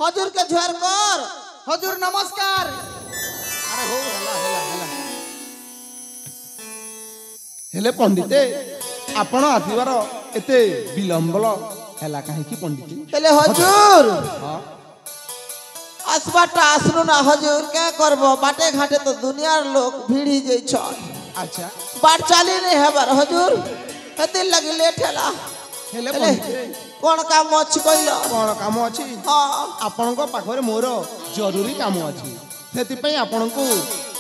हजूर के झुआर कर। हजूर नमस्कार। अरे हो हेला हेले पंडिते आपण आथिबार एते विलंबल हेला काहे की पंडित हेले हजूर हां आसबाटा आसनु ना हजूर क्या करबो बाटे घाटे तो दुनियार लोग भीड़ी जई छ। अच्छा बाट चाली नहीं हेबार हजूर एते लगी लेट हेला। हेले हेले पंडिते कोन काम अछि कइलो? कोन काम अछि? हां आपण को पाखरे मोर जरूरी काम अछि सेति पई आपण को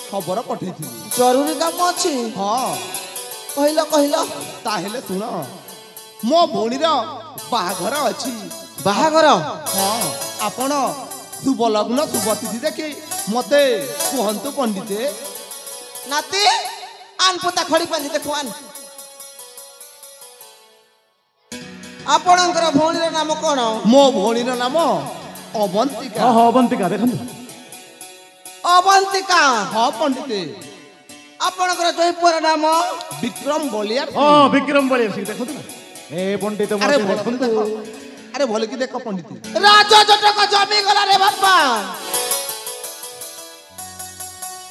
खबर पठेथि। जरूरी काम अछि? हां कहिलो कहिलो ताहेले सुन मो भोणीर बाहाघर अछि। बाहाघर? हां आपण शुभ लग्न शुभ तिथि देखि मते कहंतु पंडिते। नाती आन पुता खड़ी पानी देखो आन। आपणकर भौणीर नाम कोन? मो भोणीर नाम अवंतिका। हां अवंतिका देखंतु। अवंतिका? हां पंडिते। आपणकर जयपुर नाम? विक्रम बलियार। हां विक्रम बलियार सिंह देखंतु ना। ए पंडित अरे मते देखंतु। अरे भले की देखो पंडिते। राजा जटक जमी गला रे बापा।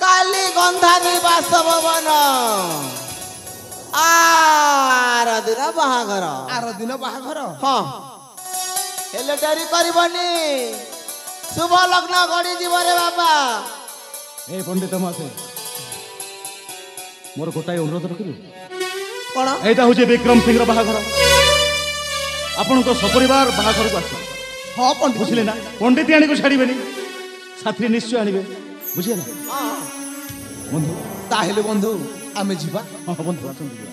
काली गंधा निवास भवन आर दिन बाहाघर। आर दिन बाहाघर? हां हेले डरी करबनी शुभ लग्न गड़ी जीव रे बाबा। ए पंडित मते मोर गोटाई अनुरोध रखिबे। कोन? एटा होचे विक्रम सिंह रो बाहाघर। आपण को सपरिवार बाहाघर को आसे। हां पंडित बुझले ना पंडित आनी को छाड़ीबेनी साथी निश्चय आनिबे बुझिए ना हां बंधु। ताहेले बंधु आमे जीवा। हां बंधु आसन दिबा।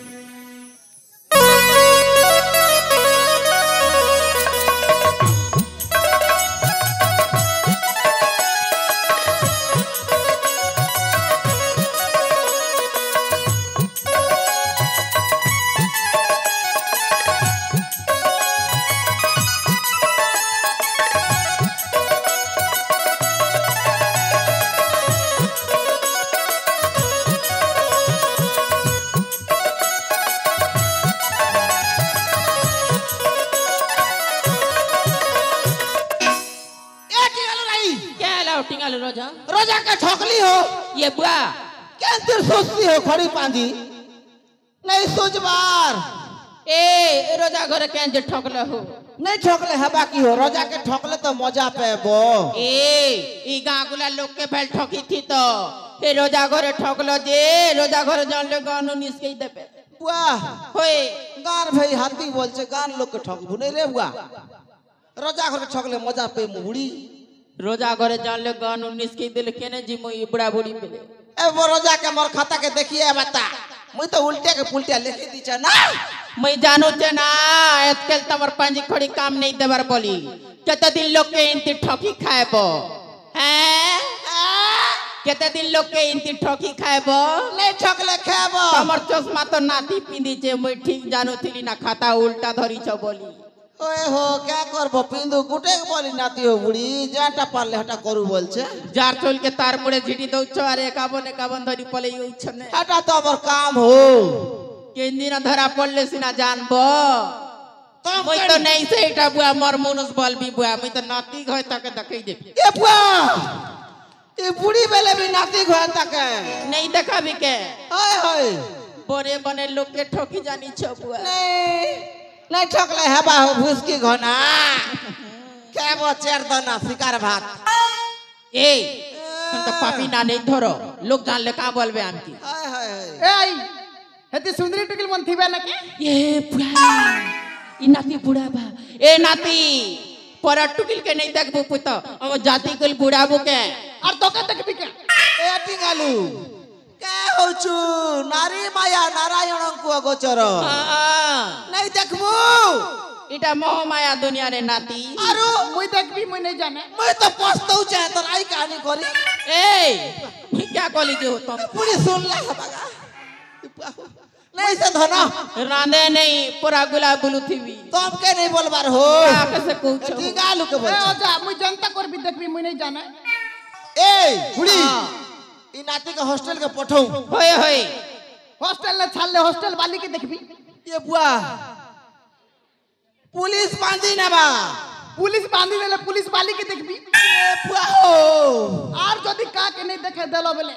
रोजा के ठोकली हो ये बुआ कैसे सोचती हो खड़ी पांजी नहीं सोचबार। ए रोजा घर के ठोकल हो नहीं ठोकले है बाकी हो रोजा के ठोकले तो मजा पेबो। ई गाँगुला लोग के बेल ठोकी थी तो हे रोजा घर ठोकलो जे रोजा घर जान ले गानो निस्के देबे वाह होए गान भाई हाथी बोल छे गान लोग के ठोकबू नहीं रे बुआ। रोजा घर ठोकले मजा पे मुड़ी रोजा घर जान ले गानो निस्के दिल केने जी मोई बुढ़ा बुढ़ी पेले ए वो रोजा के मोर खाता के देखिए बता मुई तो उल्टे के पुल्टिया लिख दी छ ना। मैं जानू ते ना आजकल तमर पांजी खड़ी काम नहीं देवर बोली केते दिन लोग के इंती ठोकी खाएबो हैं केते दिन लोग के इंती ठोकी खाएबो नहीं ठोकले खाबो। तमर चश्मा तो नाती पिंदी छे मैं ठीक जानू थिली ना खाता उल्टा धरी छ बोली। ओए हो क्या करबो पिंदु गुटे के बोली नाती हो बुढ़ी जाटा पाले हटा करू बोल छे जार चोल के तार मुड़े झिटी दौ छ अरे एकाबन धरी पले यू छने हटा तो अबर काम हो के दिन धरा पड़ले सिना जानबो मैं तो नहीं से एटा बुआ मर मनुष बल भी बुआ मैं तो नाती घय तक देखै दे ए बुआ ए बुढ़ी बेले भी नाती घय तक नहीं देखा भी के ओए होए बोरे बने लोग के ठोकी जानी छ बुआ नहीं ठोकले है बाहु भूसकी घना क्या वो चेर दना शिकार भात ए हम तो पापी ना नहीं धरो लोग जान ले का बोलबे आमकी हाय हाय ए हेती सुंदरी टुकिल मन थिबे ना के ये बुढ़ा ई नाती बुढ़ा बा ए नाती पर टुकिल के नहीं देखबो पुत हम जाति कुल बुढ़ाबो के और तो के तक भी के ए टिंगालू क्या होचु नारी माया नारायण को अगोचर नहीं देखबू इटा मोह माया दुनिया रे नाती आरो मुई तक भी मुई नहीं जाने मैं तो पछताऊ चाहे तो आई कहानी करी ए क्या कॉली जो तुम पूरी सुन ला बागा नहीं से धना रांदे नहीं पूरा गुलाब बुलू थीवी तुम के नहीं बोलबार हो कैसे पूछो टिंगालू के बोल ए ओजा मुई जनता कर भी देख भी मुई नहीं जाने ए बुढ़ी ई नाती के हॉस्टल के पठाऊ होए होए हॉस्टल ले छाल ले हॉस्टल वाली के देखबी ये बुआ पुलिस बांधी ना बा पुलिस बांधी देले पुलिस वाली के देखबी ए बुआ हो और जदी का के नहीं देखे देलो बेले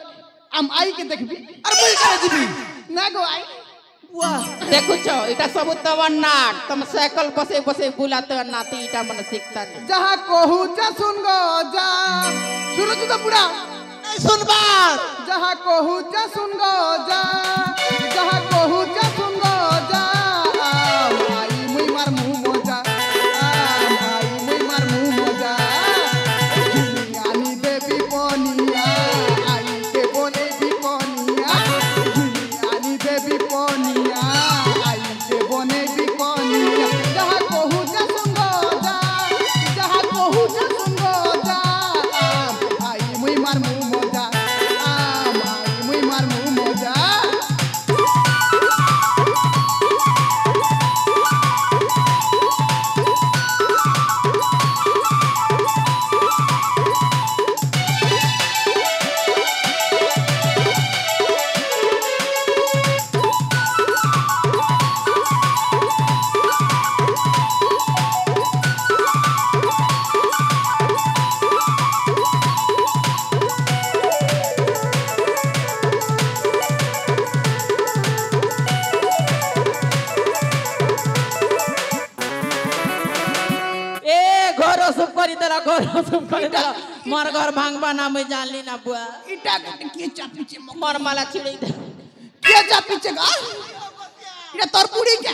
हम आई के देखबी अरे मुई करे जीबी ना गो आई बुआ देखु छो इटा सब तवन नाट तुम साइकिल बसे बसे बुलाते नाती इटा मन सीखता नहीं जहां कहू जा सुन गो जा सुनो तू तो पूरा नहीं सुन बात जहां कहू जा सुन गो जा जहां कहू जा सुन गो जा आई मुई मार मुंह मोजा आई मुई मार मुंह मोजा दुनियानी देवी पोनिया आई के बोले भी पोनिया दुनियानी देवी पोनिया आई के बोले भी पोनिया जहां कहू जा सुन गो जा जहां कहू जा सुन गो जा आई मुई मार मुंह मोजा आई मुई मार मुंह मोजा घर सब कर दला मोर घर भांगबा ना मैं जानली ना बुआ इटा के चापी चे मोर माला छिड़ी दे के चापी चे गा इटा तोर पूरी क्या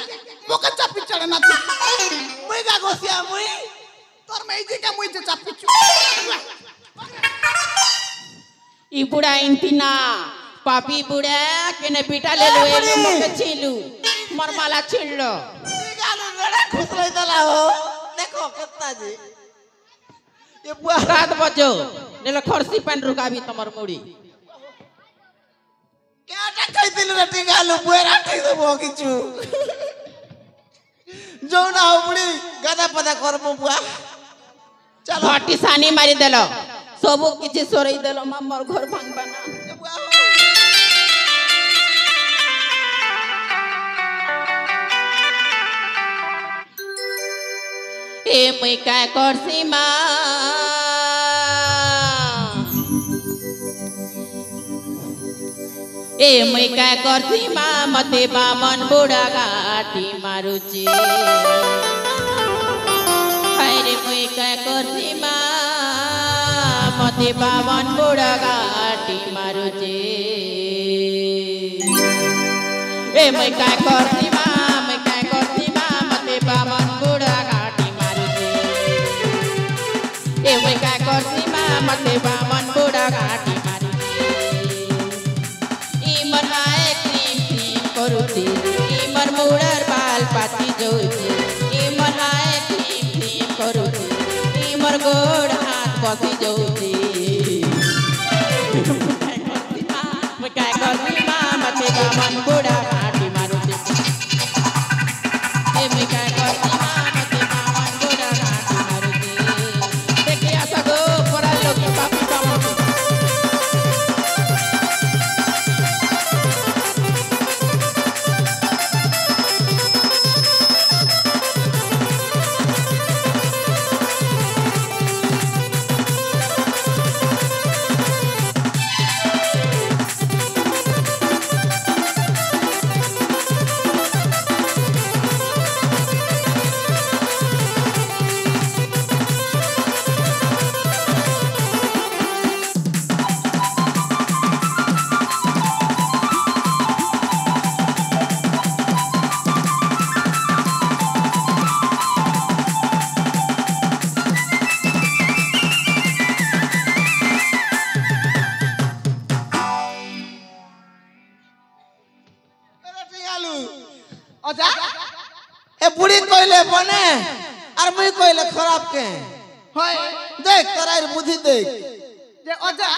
मोका चापी चढ़े ना तू मुई का गोसिया मुई तोर में जे का मुई जे चापी छु ई बुढ़ा इंतिना पापी बुढ़ा केने बेटा ले लो ए मोके छीलू मोर माला छील लो गालो बड़ा खुश रही दला हो देखो कितना जी ये बुआ रात बजो नेला खरसी पेन रुकाबी तमर मुड़ी क्या कहि दिल रे टिंगालू बुएरा ठई देबो किछु जो ना हो बुड़ी गदा पदा करबो बुआ चलो भाटी सानी मारी देलो सबो किछि सोरई देलो मोर घर भांगबा ना ये बुआ हो ए मैं काय करसी मा ए मैं काय करसी मा मते बामन बुढ़ा घाटी मारुची हाय रे मैं काय करसी मा मते बामन बुढ़ा घाटी मारुची ए मैं काय करसी मा मैं काय करसी मा मते बामन बुढ़ा ए मैं काय करसी मा मते बामन बुढ़ा घाटी मारी ई मन आए क्रीम क्रीम करुती ई मन मुड़र बाल पाती जोती ई मन आए क्रीम क्रीम करुती ई मर गोड़ हाथ बसी जोती मैं काय करसी मा मते बामन बुढ़ा घाटी मारुती ए मैं काय करसी मा मते बामन बुढ़ा घाटी मारुती देखिया सगो परा लोग पापी पापी अजा ए बुढ़ी कोइले बने और मुई कोइले खराब के होय देख तोरा बुद्धि देख जे अजा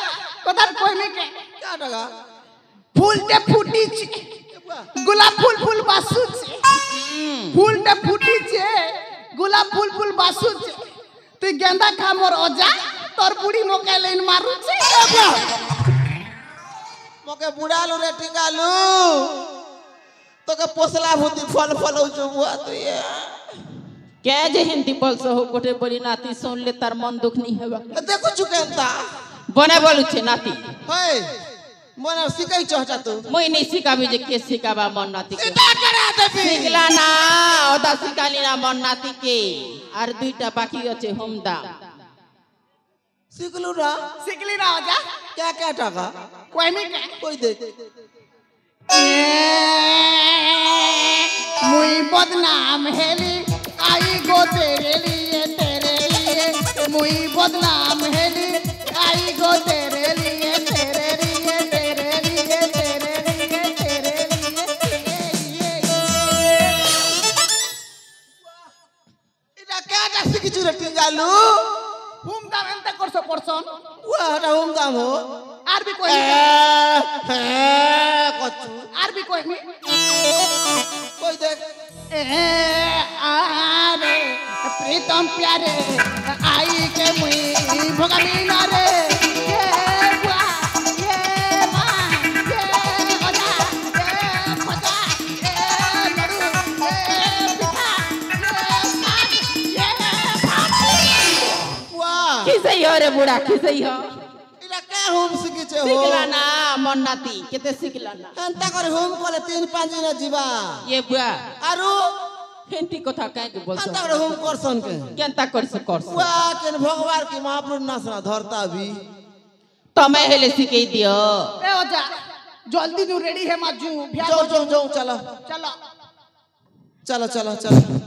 कदर कोइले के क्या डगा फूल ते फूटी छे गुलाब फूल फूल बासु छे फूल ते फूटी छे गुलाब फूल फूल बासु छे तू गेंदा खा मोर अजा तोर बुढ़ी मोके लेन मारू छे मोके बुढ़ालू रे टिंगालू तो के पोसला भूति फल फलौ जो बुआ तो ये क्या जे हिंदी बोल सो हो गोटे बोली नाती सुन ले तार मन दुख नहीं हेबा देखो चुकेंता बने बोलू छे नाती हे मने सिकाई चाहता तू मुई नहीं सिकाबी जे के सिकाबा मन नाती के सीधा करा देबी सिकला ना ओदा सिकाली ना मन नाती के और दुईटा बाकी আছে होमदा सिकलू ना सिकली ना हो जा क्या क्या टाका कोई में क्या कोई दे मुई बदनाम हेली आई गो तेरे लिए मुई बदनाम हेली आई गो तेरे लिए तेरे लिए तेरे लिए तेरे लिए तेरे लिए इटा क्या टा सिकी चुरे टिंगालू हुम दाम एंता करसो परसन वाह हटा हुम दाम हो आर भी कोई कच्चू आर भी कोई कोई देख आरे प्रीतम प्यारे आई के मुई भोगामी ना रे ये बुआ ये मां ये ओदा ये फटा ये लड़ू ये पिठा ये मां ये वाह किसई हो रे बुढ़ा किसई हो इटा क्या हुम सिकी छे हो सिकला ना मन नाती केते सिकला ना एंता करे हुम कोले 3-5 दिन जीवा ये बुआ आरो हिंदी कथा काहे के बोलसो एंता करे हुम करसन के केनता करसो करसो वाह केन भगवान की महाप्रभु नासना धरता भी तमे हेले सिकेई दियो ए ओजा जल्दी नु रेडी है माजू जाओ जाओ जाओ चलो चलो चलो चलो चलो